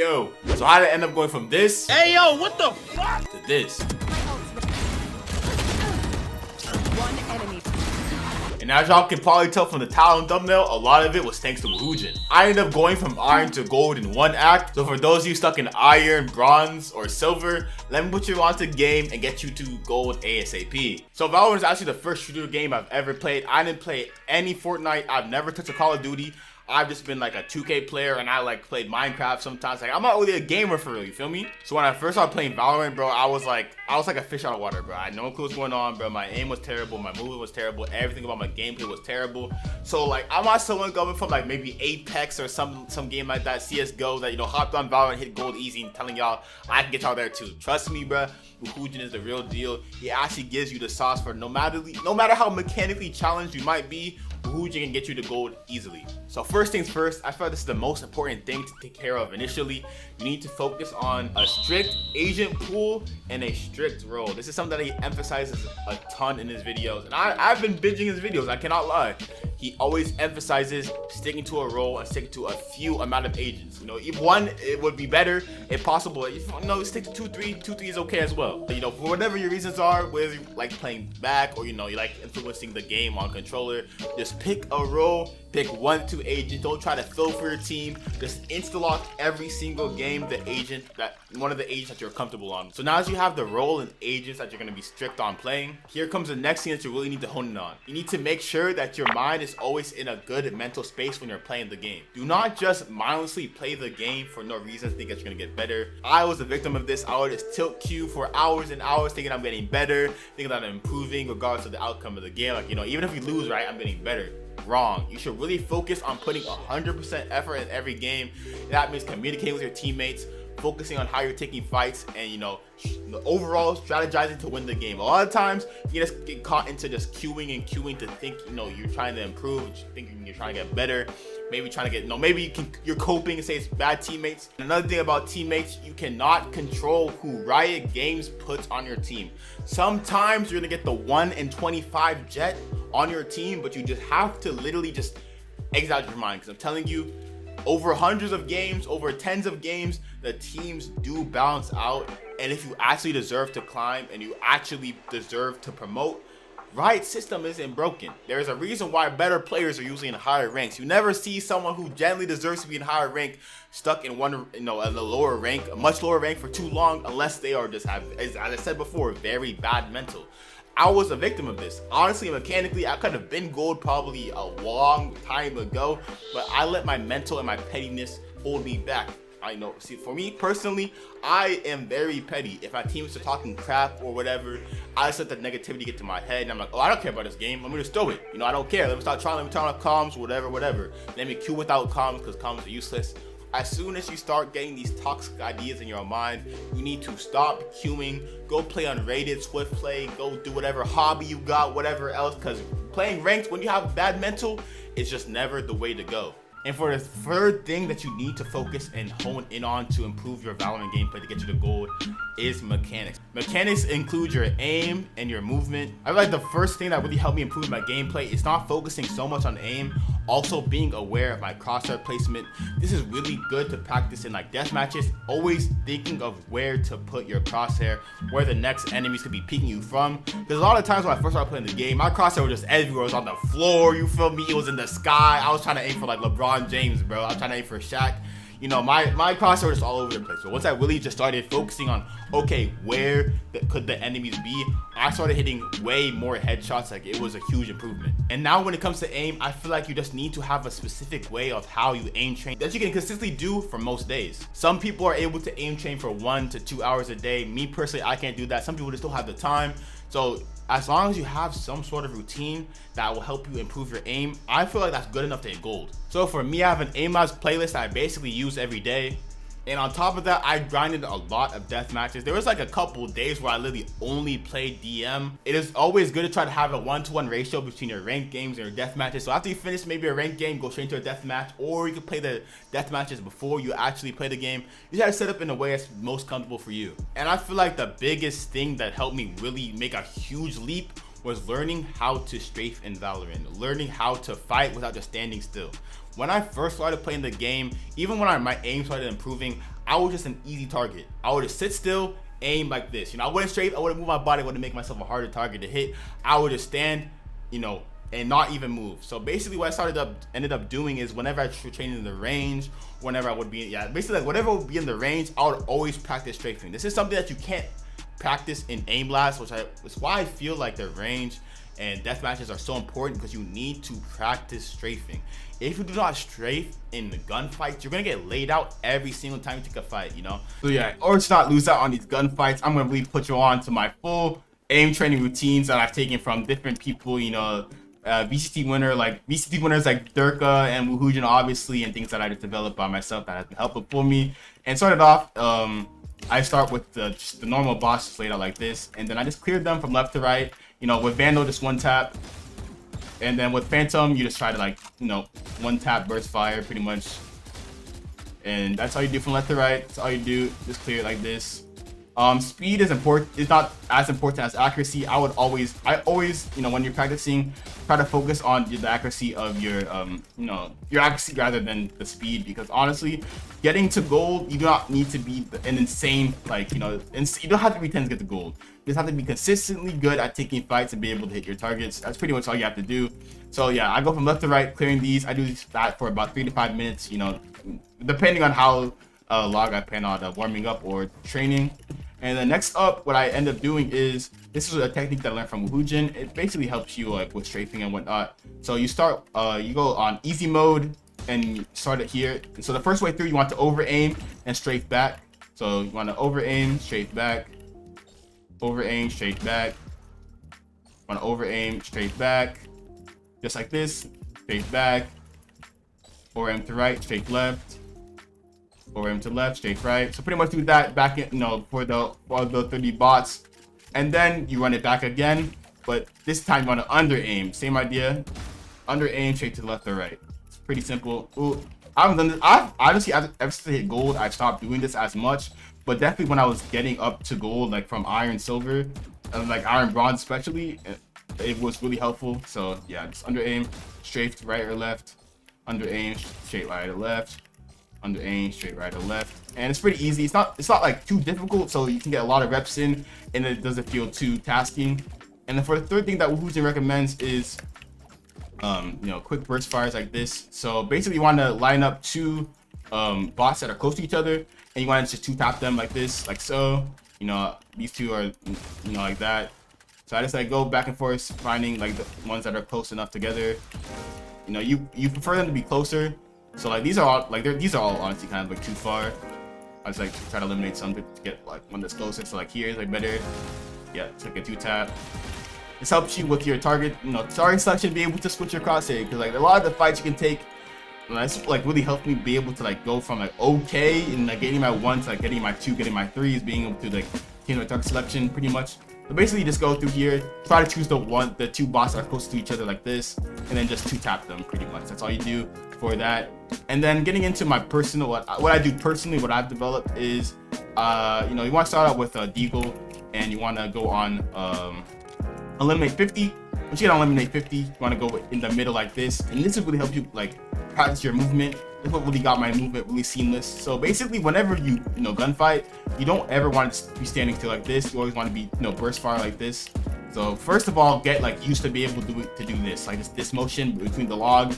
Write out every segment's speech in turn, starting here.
Yo, so how did I end up going from this? Hey yo, what the fuck? To this? One enemy. And as y'all can probably tell from the title and thumbnail, a lot of it was thanks to WOOHOOJIN. I ended up going from iron to gold in one act. So for those of you stuck in iron, bronze, or silver, let me put you onto the game and get you to gold ASAP. So Valorant is actually the first shooter game I've ever played. I didn't play any Fortnite. I've never touched a Call of Duty. I've just been like a 2K player, and I like played Minecraft sometimes. Like, I'm not really a gamer for real, you feel me? So when I first started playing Valorant, bro, I was like a fish out of water, bro. I had no clue what's going on, bro. My aim was terrible, my movement was terrible, everything about my gameplay was terrible. So like, I'm not someone coming from like maybe Apex or some game like that, CSGO, that, you know, hopped on Valorant, hit gold easy, and telling y'all I can get y'all there too. Trust me, bro. WOOHOOJIN is the real deal. He actually gives you the sauce for no matter how mechanically challenged you might be, WOOHOOJIN can get you to gold easily. So first things first, I feel like this is the most important thing to take care of initially. You need to focus on a strict agent pool and a strict role. This is something that he emphasizes a ton in his videos, and I've been binging his videos, I cannot lie. He always emphasizes sticking to a role and sticking to a few amount of agents. You know, if one, it would be better if possible. If you know, stick to 2-3. 2-3 is okay as well. But, you know, for whatever your reasons are, whether you like playing back or, you know, you like influencing the game on controller, just pick a role. Pick 1-2 agents. Don't try to fill for your team. Just insta-lock every single game one of the agents that you're comfortable on. So now as you have the role and agents that you're going to be strict on playing, here comes the next thing that you really need to hone in on. You need to make sure that your mind is always in a good mental space when you're playing the game. Do not just mindlessly play the game for no reason, think that you're going to get better. I was a victim of this. I would just tilt Q for hours and hours thinking I'm getting better, thinking that I'm improving regardless of the outcome of the game. Like, you know, even if we lose, right, I'm getting better. Wrong. You should really focus on putting 100% effort in every game. That means communicating with your teammates, focusing on how you're taking fights, and, you know, overall strategizing to win the game. A lot of times you just get caught into just queuing to think, you know, you're trying to improve, thinking you're trying to get better, maybe trying to get, no, maybe you're coping and say it's bad teammates. Another thing about teammates, you cannot control who Riot Games puts on your team. Sometimes you're gonna get the 1 in 25 jet on your team, but you just have to literally just exit out your mind, because I'm telling you, over hundreds of games, over tens of games, the teams do balance out. And if you actually deserve to climb and you actually deserve to promote, Riot's system isn't broken. There's a reason why better players are usually in higher ranks. You never see someone who generally deserves to be in higher rank stuck in one, you know, a lower rank, a much lower rank for too long, unless they are just have, as I said before, very bad mental. I was a victim of this. Honestly, mechanically, I could have been gold probably a long time ago, but I let my mental and my pettiness hold me back. I know, see, for me personally, I am very petty. If my teams are talking crap or whatever, I just let the negativity get to my head, and I'm like, oh, I don't care about this game. Let me just throw it. You know, I don't care. Let me start trying. Let me turn on comms, whatever. Let me queue without comms, because comms are useless. As soon as you start getting these toxic ideas in your mind, you need to stop queuing, go play unrated, swift play, go do whatever hobby you got, whatever else, because playing ranked when you have bad mental is just never the way to go. And for the third thing that you need to focus and hone in on to improve your Valorant gameplay to get you to gold is mechanics. Mechanics include your aim and your movement. I feel like the first thing that really helped me improve my gameplay is not focusing so much on aim, also being aware of my crosshair placement. This is really good to practice in like death matches, always thinking of where to put your crosshair, where the next enemies could be peeking you from. Because a lot of times when I first started playing the game, my crosshair was just everywhere. It was on the floor, you feel me? It was in the sky. I was trying to aim for like LeBron James, bro. I was trying to aim for Shaq. You know, my crosshair was just all over the place. So once I really just started focusing on, okay, where could the enemies be, I started hitting way more headshots. Like, it was a huge improvement. And now when it comes to aim, I feel like you just need to have a specific way of how you aim train that you can consistently do for most days. Some people are able to aim train for 1 to 2 hours a day. Me personally, I can't do that. Some people just don't have the time. So as long as you have some sort of routine that will help you improve your aim, I feel like that's good enough to hit gold. So for me, I have an aim labs playlist that I basically use every day. And on top of that, I grinded a lot of death matches. There was like a couple days where I literally only played DM. It is always good to try to have a 1-to-1 ratio between your ranked games and your death matches. So after you finish maybe a ranked game, go straight into a death match, or you can play the death matches before you actually play the game. You gotta set up in a way that's most comfortable for you. And I feel like the biggest thing that helped me really make a huge leap was learning how to strafe in Valorant, learning how to fight without just standing still. When I first started playing the game, even when my aim started improving, I was just an easy target. I would just sit still, aim like this. You know, I wouldn't strafe, I wouldn't move my body, I wouldn't make myself a harder target to hit. I would just stand, you know, and not even move. So basically what I ended up doing is whenever I training in the range, whenever I would be, basically like whatever would be in the range, I would always practice strafing. This is something that you can't practice in aim blast, which is why I feel like the range and death matches are so important, because you need to practice strafing. If you do not strafe in the gunfights, you're gonna get laid out every single time you take a fight, you know? So yeah, or to not lose out on these gunfights, I'm gonna really put you on to my full aim training routines that I've taken from different people, you know, VCT winners like Durka and WOOHOOJIN, obviously, and things that I just developed by myself that has been helpful for me. And started off, I start with just the normal boss just laid out like this, and then I just cleared them from left to right. You know, with Vandal, just one tap, and then with Phantom, you just try to, like, you know, one tap burst fire pretty much, and that's all you do from left to right. That's all you do, just clear it like this. Speed is important. It's not as important as accuracy. I always, you know, when you're practicing, try to focus on the accuracy of your, you know, your accuracy rather than the speed, because honestly, getting to gold, you do not need to be an insane, like, you know, you don't have to be 10 to get to gold. You just have to be consistently good at taking fights and be able to hit your targets. That's pretty much all you have to do. So yeah, I go from left to right, clearing these. I do that for about 3 to 5 minutes, you know, depending on how long I plan on warming up or training. And then next up, what I end up doing is, this is a technique that I learned from WOOHOOJIN. It basically helps you like with strafing and whatnot. So you start, you go on easy mode and you start it here. And so the first way through, you want to over aim and strafe back. So you want to over aim, strafe back, over aim, strafe back. Want to over aim, strafe back, just like this, strafe back, over aim to right, strafe left. Over aim to left, straight right. So pretty much do that back in, you know, for the 30 bots, and then you run it back again, but this time you want to under aim. Same idea, under aim, straight to the left or right. It's pretty simple. Ooh, I haven't done this. I've honestly, ever since I hit gold, I've stopped doing this as much. But definitely when I was getting up to gold, like from iron, silver, and like iron, bronze, especially, it was really helpful. So yeah, just under aim, straight to right or left, under aim, straight right or left. Under aim, straight right or left, and it's pretty easy. It's not like too difficult, so you can get a lot of reps in, and it doesn't feel too tasking. And then for the third thing that WOOHOOJIN recommends is, you know, quick burst fires like this. So basically, you want to line up two bots that are close to each other, and you want to just two tap them like this, like so. You know, these two are, you know, like that. So I just like go back and forth, finding like the ones that are close enough together. You know, you prefer them to be closer. So like these are all honestly kind of like too far. I just like try to eliminate some to get like one that's closer. So like here is like better. Yeah, it's like a 2-tap. This helps you with your target, you know, target selection, be able to switch your crosshair, because like a lot of the fights you can take, you know, that's like really helped me be able to like go from like okay and like getting my 1 to like getting my 2, getting my 3s, being able to like change my target selection pretty much. So basically, you just go through here, try to choose the 2 bots that are close to each other like this, and then just 2-tap them pretty much. That's all you do for that. And then getting into my personal, what I do personally, what I've developed is, you know, you want to start out with a deagle, and you want to go on eliminate 50. Once you get on eliminate 50, you want to go in the middle like this, and this will really help you like practice your movement. This is what really got my movement really seamless. So basically, whenever you know gunfight, you don't ever want to be standing still like this. You always want to be, you know, burst fire like this. So first of all, get like used to be able to do this, like this motion between the log.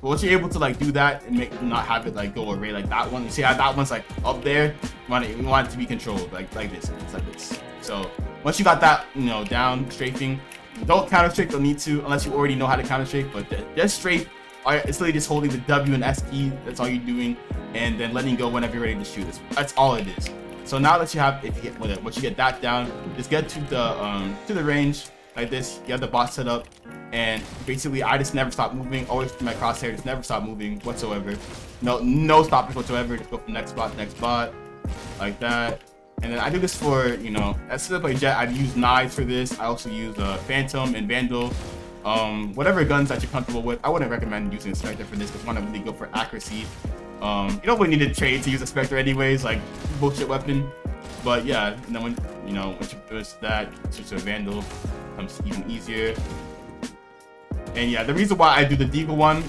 But once you're able to like do that and not have it like go array like that one, you see how that one's like up there, you want it to be controlled like this. It's like this. So once you got that, you know, down, strafing, don't counter strafe, don't need to unless you already know how to counter strafe, but just strafe. It's literally just holding the W and S key. That's all you're doing, and then letting go whenever you're ready to shoot. That's all it is. So now that you have, once you get that down, just get to the range like this. You have the bot set up, and basically I just never stop moving. Always my crosshair, just never stop moving whatsoever. No stopping whatsoever. Just go from next bot, like that. And then I do this for, you know, as I play Jet, I use knives for this. I also use Phantom and Vandal. Whatever guns that you're comfortable with. I wouldn't recommend using a Spectre for this because I want to really go for accuracy. You don't really need to trade to use a Spectre anyways, like bullshit weapon. But yeah, and then once you finish that, switch to a Vandal, becomes even easier. And yeah, the reason why I do the Deagle one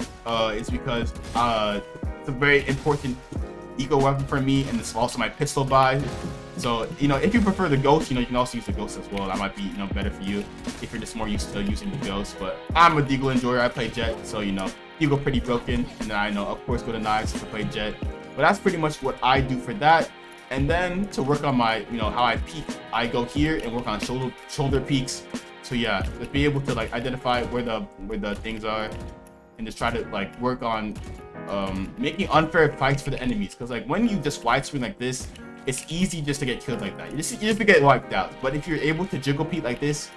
is because it's a very important eco weapon for me, and it's also my pistol buy. So, you know, if you prefer the ghost, you know, you can also use the ghost as well. That might be, you know, better for you if you're just more used to using the ghost. But I'm a deagle enjoyer. I play Jet, so, you know, deagle pretty broken. And then I know, of course, go to knives to play Jet. But that's pretty much what I do for that. And then to work on my, you know, how I peek, I go here and work on shoulder peaks. So yeah, just be able to like identify where the things are, and just try to like work on making unfair fights for the enemies. Because like when you just widescreen like this, it's easy just to get killed like that. You just to get wiped out. But if you're able to jiggle peek like this,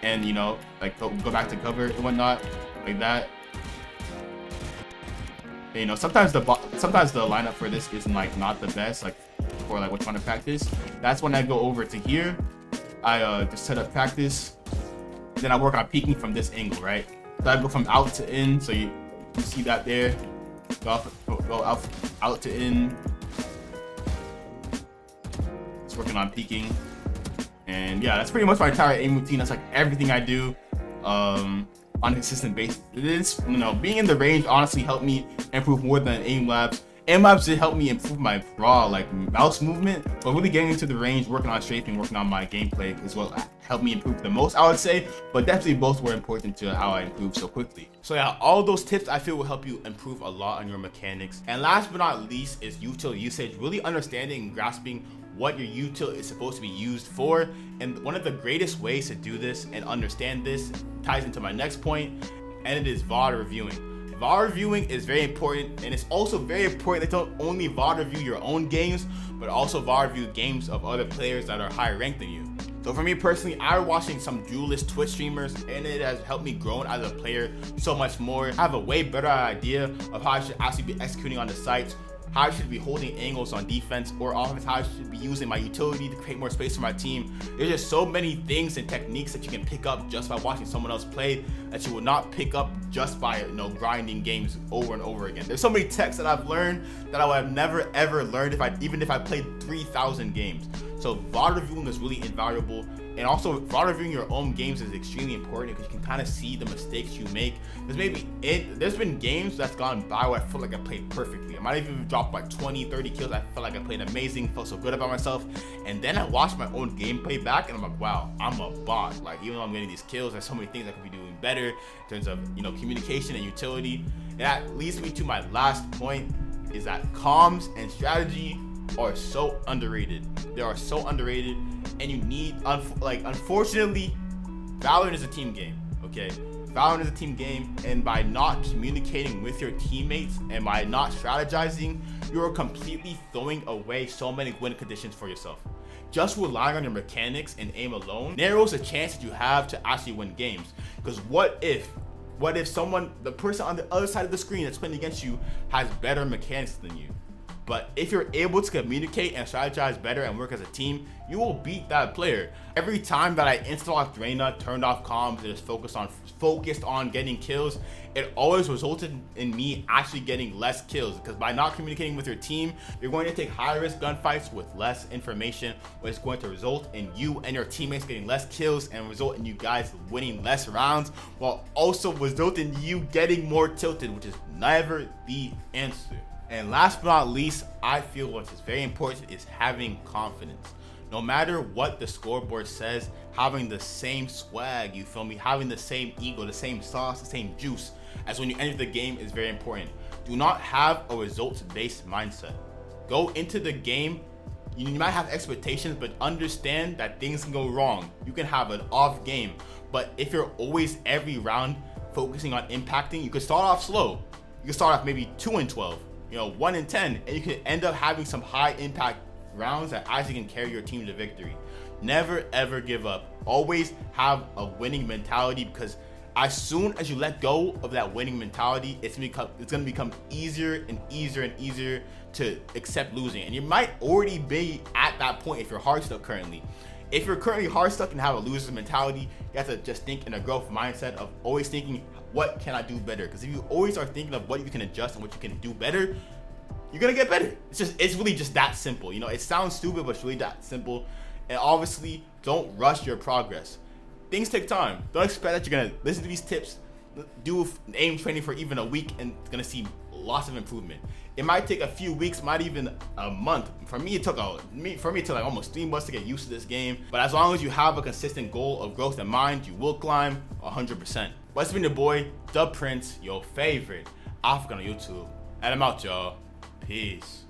and you know, like go back to cover and whatnot, like that. And, you know, sometimes the lineup for this is like not the best, like for like we're trying to practice. That's when I go over to here. I just set up practice. Then I work on peeking from this angle, right? So I go from out to in, so you see that there. Go out to in. Just working on peeking. And yeah, that's pretty much my entire aim routine. That's like everything I do on a consistent basis. It is, you know, being in the range honestly helped me improve more than aim labs. Aim labs did help me improve my raw like mouse movement, but really getting into the range, working on strafing, working on my gameplay is what helped me improve the most, I would say. But definitely both were important to how I improved so quickly. So yeah, all those tips I feel will help you improve a lot on your mechanics. And last but not least is util usage. Really understanding and grasping what your util is supposed to be used for. And one of the greatest ways to do this and understand this ties into my next point, and it is VOD reviewing. VOD reviewing is very important, and it's also very important that don't only VOD review your own games, but also VOD review games of other players that are higher ranked than you. So for me personally, I was watching some duelist Twitch streamers, and it has helped me grow as a player so much more. I have a way better idea of how I should actually be executing on the sites, how I should be holding angles on defense or offense, how I should be using my utility to create more space for my team. There's just so many things and techniques that you can pick up just by watching someone else play that you will not pick up just by, you know, grinding games over and over again. There's so many techs that I've learned that I would have never ever learned even if I played 3,000 games. So VOD reviewing is really invaluable, and also VOD reviewing your own games is extremely important because you can kind of see the mistakes you make. There's been games that's gone by where I feel like I played perfectly. I might have even dropped like 20-30 kills. I felt like I played amazing, felt so good about myself, and then I watched my own gameplay back and I'm like, wow, I'm a bot. Like, even though I'm getting these kills, there's so many things I could be doing better in terms of, you know, communication and utility. And that leads me to my last point, is that comms and strategy are so underrated. They are so underrated, and you need, unfortunately, Valorant is a team game, okay? Valorant is a team game, and by not communicating with your teammates and by not strategizing, you're completely throwing away so many win conditions for yourself. Just relying on your mechanics and aim alone narrows the chance that you have to actually win games. Because what if the person on the other side of the screen that's playing against you has better mechanics than you? But if you're able to communicate and strategize better and work as a team, you will beat that player. Every time that I installed Reyna, turned off comms, and just focused on getting kills, it always resulted in me actually getting less kills. Because by not communicating with your team, you're going to take high-risk gunfights with less information, which is going to result in you and your teammates getting less kills and result in you guys winning less rounds, while also resulting in you getting more tilted, which is never the answer. And last but not least, I feel what is very important is having confidence. No matter what the scoreboard says, having the same swag, you feel me? Having the same ego, the same sauce, the same juice as when you enter the game is very important. Do not have a results-based mindset. Go into the game, you might have expectations, but understand that things can go wrong. You can have an off game, but if you're always every round focusing on impacting, you can start off slow. You can start off maybe 2-12. 1-10, and you can end up having some high impact rounds that actually can carry your team to victory. Never ever give up. Always have a winning mentality, because as soon as you let go of that winning mentality, it's gonna become easier and easier to accept losing. And you might already be at that point if you're hard stuck currently. If you're currently hard stuck and have a loser's mentality, you have to just think in a growth mindset of always thinking, what can I do better? Because if you always are thinking of what you can adjust and what you can do better, you're gonna get better. It's really just that simple. It sounds stupid, but it's really that simple. And obviously, don't rush your progress. Things take time. Don't expect that you're gonna listen to these tips, do aim training for even a week, and it's gonna seem lots of improvement. It might take a few weeks, might even a month. For me, it took like almost 3 months to get used to this game. But as long as you have a consistent goal of growth in mind, you will climb 100%. But it's been your boy, The Prince, your favorite African on YouTube. And I'm out, y'all. Peace.